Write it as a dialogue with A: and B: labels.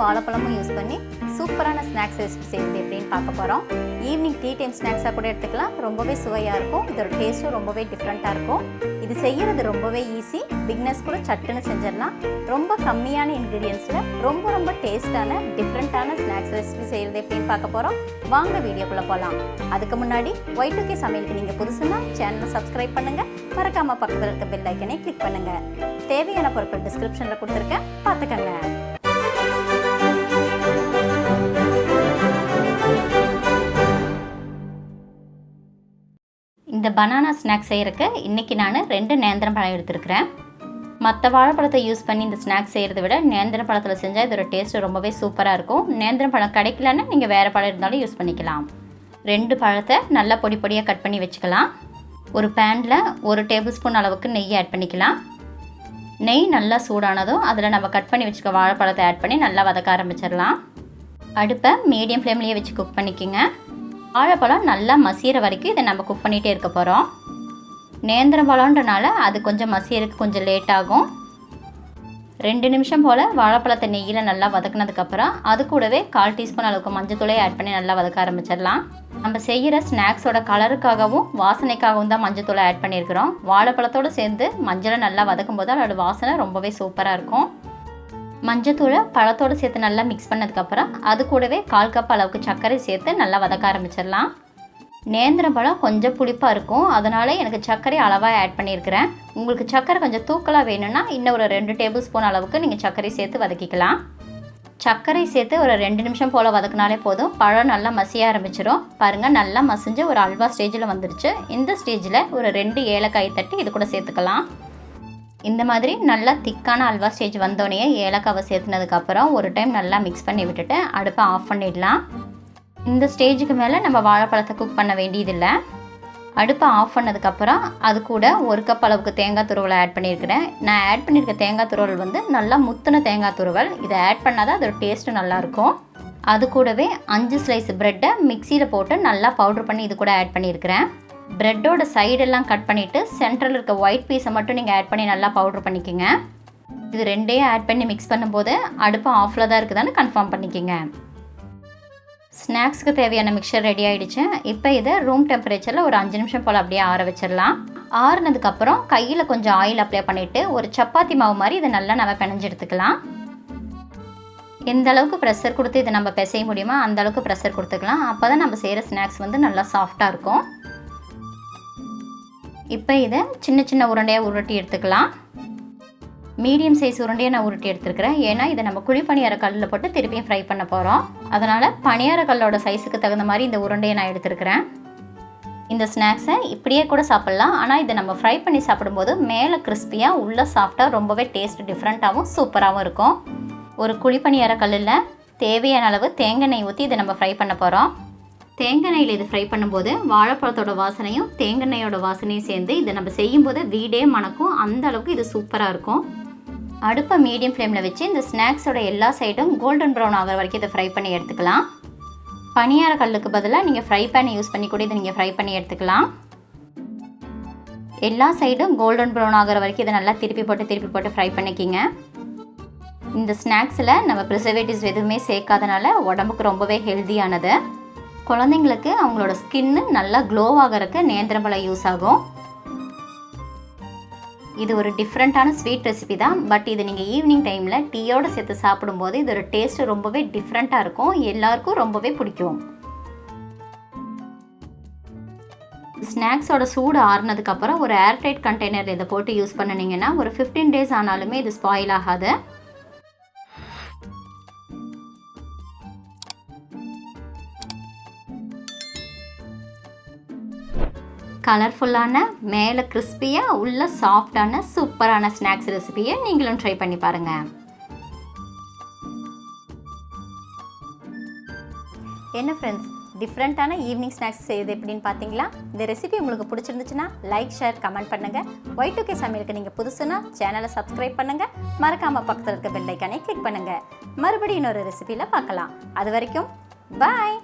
A: வாழைப்பழமும் use பண்ணி சூப்பரான snacks recipe செய்வது எப்படின்னு பார்க்க போகிறோம். ஈவினிங் டீ டைம் ஸ்நாக்ஸாக கூட எடுத்துக்கலாம். ரொம்பவே சுவையாக இருக்கும். இதோட டேஸ்ட்டும் ரொம்பவே டிஃப்ரெண்ட்டாக இருக்கும். இது செய்கிறது ரொம்பவே ஈஸி. பிக்னஸ் கூட சட்டுன்னு செஞ்சிடலாம். ரொம்ப கம்மியான இன்க்ரீடியன்ஸில் ரொம்ப டேஸ்ட்டான டிஃப்ரெண்ட்டான ஸ்நாக்ஸ் ரெசிபி செய்கிறது எப்படின்னு பார்க்க போகிறோம். வாங்க வீடியோக்குள்ளே போகலாம். அதுக்கு முன்னாடி Y2K சமையலுக்கு நீங்கள் புதுசுன்னா சேனலை சப்ஸ்கிரைப் பண்ணுங்கள். மறக்காமல் பக்கத்தில் இருக்க பெல் ஐக்கனை கிளிக் பண்ணுங்கள். தேவையான பொருட்கள் டிஸ்கிரிப்ஷனில் கொடுத்துருக்கேன், பார்த்துக்கங்க. இந்த பனானா ஸ்நாக்ஸ் செய்கிறதுக்கு இன்றைக்கி நான் 2 நேந்திரம் பழம் எடுத்துருக்கிறேன். மற்ற வாழைப்பழத்தை யூஸ் பண்ணி இந்த ஸ்நாக்ஸ் செய்கிறத விட நேந்திரம் பழத்தில் செஞ்சால் இதோட டேஸ்ட்டு ரொம்பவே சூப்பராக இருக்கும். நேந்திரம் பழம் கிடைக்கலன்னா நீங்கள் வேறு பழம் இருந்தாலும் யூஸ் பண்ணிக்கலாம். 2 பழத்தை நல்லா பொடியாக கட் பண்ணி வச்சுக்கலாம். ஒரு பேனில் 1 டேபிள் ஸ்பூன் அளவுக்கு நெய் ஆட் பண்ணிக்கலாம். நெய் நல்லா சூடானதும் அதில் நம்ம கட் பண்ணி வச்சுக்க வாழைப்பழத்தை ஆட் பண்ணி நல்லா வதக்க ஆரம்பிச்சிடலாம். அடுப்பை மீடியம் ஃப்ளேம்லேயே வச்சு குக் பண்ணிக்கோங்க. வாழைப்பழம் நல்லா மசிகிற வரைக்கும் இதை நம்ம குக் பண்ணிகிட்டே இருக்க போகிறோம். நேந்திரம் பழம்ன்றனால அது கொஞ்சம் மசியறதுக்கு கொஞ்சம் லேட் ஆகும். 2 நிமிஷம் போல் வாழைப்பழத்தை நெய்யில் நல்லா வதக்கினதுக்கப்புறம் அது கூடவே 1/4 டீஸ்பூன் அளவுக்கு மஞ்சத்தூளை ஆட் பண்ணி நல்லா வதக்க ஆரம்பிச்சிடலாம். நம்ம செய்கிற ஸ்நாக்ஸோட கலருக்காகவும் வாசனைக்காகவும் தான் மஞ்சத்தூளை ஆட் பண்ணியிருக்கிறோம். வாழைப்பழத்தோடு சேர்ந்து மஞ்சளை நல்லா வதக்கும் போது அதோட வாசனை ரொம்பவே சூப்பராக இருக்கும். மஞ்சத்தூளை பழத்தோடு சேர்த்து நல்லா மிக்ஸ் பண்ணதுக்கப்புறம் அது கூடவே 1/4 கப் அளவுக்கு சர்க்கரை சேர்த்து நல்லா வதக்க ஆரம்பிச்சிடலாம். நேந்திரம் பழம் கொஞ்சம் புளிப்பாக இருக்கும், அதனால் எனக்கு சர்க்கரை அளவாக ஆட் பண்ணியிருக்கிறேன். உங்களுக்கு சர்க்கரை கொஞ்சம் தூக்கலாக வேணும்னா இன்னும் ஒரு 2 டேபிள் ஸ்பூன் அளவுக்கு நீங்கள் சர்க்கரை சேர்த்து வதக்கிக்கலாம். சர்க்கரை சேர்த்து ஒரு 2 நிமிஷம் போல் வதக்கினாலே போதும். பழம் நல்லா மசிய ஆரம்பிச்சிடும். பாருங்கள், நல்லா மசிஞ்சு ஒரு அல்வா ஸ்டேஜில் வந்துருச்சு. இந்த ஸ்டேஜில் ஒரு 2 ஏலக்காய் தட்டி இது கூட சேர்த்துக்கலாம். இந்த மாதிரி நல்லா திக்கான அல்வா ஸ்டேஜ் வந்தோடனே ஏலக்காவை சேர்த்துனதுக்கப்புறம் ஒரு டைம் நல்லா மிக்ஸ் பண்ணி விட்டுட்டு அடுப்பை ஆஃப் பண்ணிடலாம். இந்த ஸ்டேஜுக்கு மேலே நம்ம வாழைப்பழத்தை குக் பண்ண வேண்டியதில்லை. அடுப்பை ஆஃப் பண்ணதுக்கப்புறம் அது கூட 1 கப் அளவுக்கு தேங்காய் துருவலை ஆட் பண்ணியிருக்கிறேன். நான் ஆட் பண்ணியிருக்க தேங்காய் துருவல் வந்து நல்லா முத்தின தேங்காய் துருவல். இதை ஆட் பண்ணால் தான் அதோட டேஸ்ட்டு நல்லாயிருக்கும். அது கூடவே 5 ஸ்லைஸ் ப்ரெட்டை மிக்சியில் போட்டு நல்லா பவுட்ரு பண்ணி இது கூட ஆட் பண்ணியிருக்கிறேன். ப்ரெட்டோட சைடெல்லாம் கட் பண்ணிவிட்டு சென்டரில் இருக்க ஒயிட் பீஸை மட்டும் நீங்கள் ஆட் பண்ணி நல்லா பவுட்ரு பண்ணிக்கோங்க. இது 2ஐயும் ஆட் பண்ணி மிக்ஸ் பண்ணும்போது அடுப்பு ஆஃபில் தான் இருக்குதான்னு கன்ஃபார்ம் பண்ணிக்கோங்க. ஸ்நாக்ஸுக்கு தேவையான மிக்சர் ரெடி ஆகிடுச்சு. இப்போ இதை ரூம் டெம்பரேச்சரில் ஒரு 5 நிமிஷம் போல் அப்படியே ஆற வச்சிடலாம். ஆறுனதுக்கப்புறம் கையில் கொஞ்சம் ஆயில் அப்ளை பண்ணிவிட்டு ஒரு சப்பாத்தி மாவு மாதிரி இதை நல்லா நம்ம பிணைஞ்சு எடுத்துக்கலாம். எந்த அளவுக்கு ப்ரெஷர் கொடுத்து இதை நம்ம பிசைய முடியுமோ அந்த அளவுக்கு ப்ரெஷர் கொடுத்துக்கலாம். அப்போ தான் நம்ம செய்கிற ஸ்நாக்ஸ் வந்து நல்லா சாஃப்டாக இருக்கும். இப்போ இதை சின்ன உருண்டையாக உருட்டி எடுத்துக்கலாம். மீடியம் சைஸ் உருண்டையாக நான் உருட்டி எடுத்துருக்கிறேன். ஏன்னா இதை நம்ம குழி பணியார கல்லில் போட்டு திருப்பியும் ஃப்ரை பண்ண போகிறோம். அதனால் பணியார கல்லோட சைஸுக்கு தகுந்த மாதிரி இந்த உருண்டையை நான் எடுத்துருக்கிறேன். இந்த ஸ்நாக்ஸை இப்படியே கூட சாப்பிட்லாம். ஆனால் இதை நம்ம ஃப்ரை பண்ணி சாப்பிடும்போது மேலே கிறிஸ்பியாக உள்ள சாஃப்டாக ரொம்பவே டேஸ்ட் டிஃப்ரெண்ட்டாகவும் சூப்பராகவும் இருக்கும். ஒரு குழி பணியார கல்லில் தேவையான அளவு தேங்காய் எண்ணெய் ஊற்றி இதை நம்ம ஃப்ரை பண்ண போகிறோம். தேங்காய் எண்ணெயில் இது ஃப்ரை பண்ணும்போது வாழைப்பழத்தோட வாசனையும் தேங்காய் எண்ணெயோட வாசனையும் சேர்ந்து இதை நம்ம செய்யும்போது வீடே மணக்கும். அந்த அளவுக்கு இது சூப்பராக இருக்கும். அடுப்பை மீடியம் ஃப்ளேமில் வச்சு இந்த ஸ்நாக்ஸோட எல்லா சைடும் கோல்டன் ப்ரௌன் ஆகிற வரைக்கும் இதை ஃப்ரை பண்ணி எடுத்துக்கலாம். பனியார கல்லுக்கு பதிலாக நீங்கள் ஃப்ரை பேனை யூஸ் பண்ணி கூட இதை நீங்கள் ஃப்ரை பண்ணி எடுத்துக்கலாம். எல்லா சைடும் கோல்டன் ப்ரௌன் ஆகிற வரைக்கும் இதை நல்லா திருப்பி போட்டு ஃப்ரை பண்ணிக்கிங்க. இந்த ஸ்நாக்ஸில் நம்ம ப்ரிசர்வேட்டிவ்ஸ் எதுவுமே சேர்க்காதனால உடம்புக்கு ரொம்பவே ஹெல்த்தியானது. குழந்தைங்களுக்கு அவங்களோட ஸ்கின்னு நல்லா க்ளோ ஆகிறதுக்கு நேந்திரம் பழம் யூஸ் ஆகும். இது ஒரு டிஃப்ரெண்ட்டான ஸ்வீட் ரெசிபி தான். பட் இது நீங்கள் ஈவினிங் டைமில் டீயோடு சேர்த்து சாப்பிடும்போது இதோட டேஸ்ட்டு ரொம்பவே டிஃப்ரெண்ட்டாக இருக்கும். எல்லாருக்கும் ரொம்பவே பிடிக்கும். ஸ்நாக்ஸோட சூடு ஆறுனதுக்கப்புறம் ஒரு ஏர்டைட் கண்டெய்னர் இதை போட்டு யூஸ் பண்ணினீங்கன்னா ஒரு 15 டேஸ் ஆனாலுமே இது ஸ்பாயில் ஆகாது. கலர்ஃபுல்லான மேலே கிறிஸ்பியாக உள்ள சாஃப்டான சூப்பரான ஸ்நாக்ஸ் ரெசிபியை நீங்களும் ட்ரை பண்ணி பாருங்கள். என்ன ஃப்ரெண்ட்ஸ், டிஃப்ரெண்ட்டான ஈவினிங் ஸ்நாக்ஸ் செய்யுது எப்படின்னு பார்த்தீங்களா? இந்த ரெசிபி உங்களுக்கு பிடிச்சிருந்துச்சுன்னா லைக், ஷேர், கமெண்ட் பண்ணுங்கள். Y2K சமையலுக்கு நீங்கள் புதுசுன்னா சேனலை சப்ஸ்கிரைப் பண்ணுங்கள். மறக்காமல் பக்கத்தில் இருக்க பெல் ஐக்கானை கிளிக் பண்ணுங்கள். மறுபடியும் இன்னொரு ரெசிபியில் பார்க்கலாம். அது வரைக்கும் பாய்.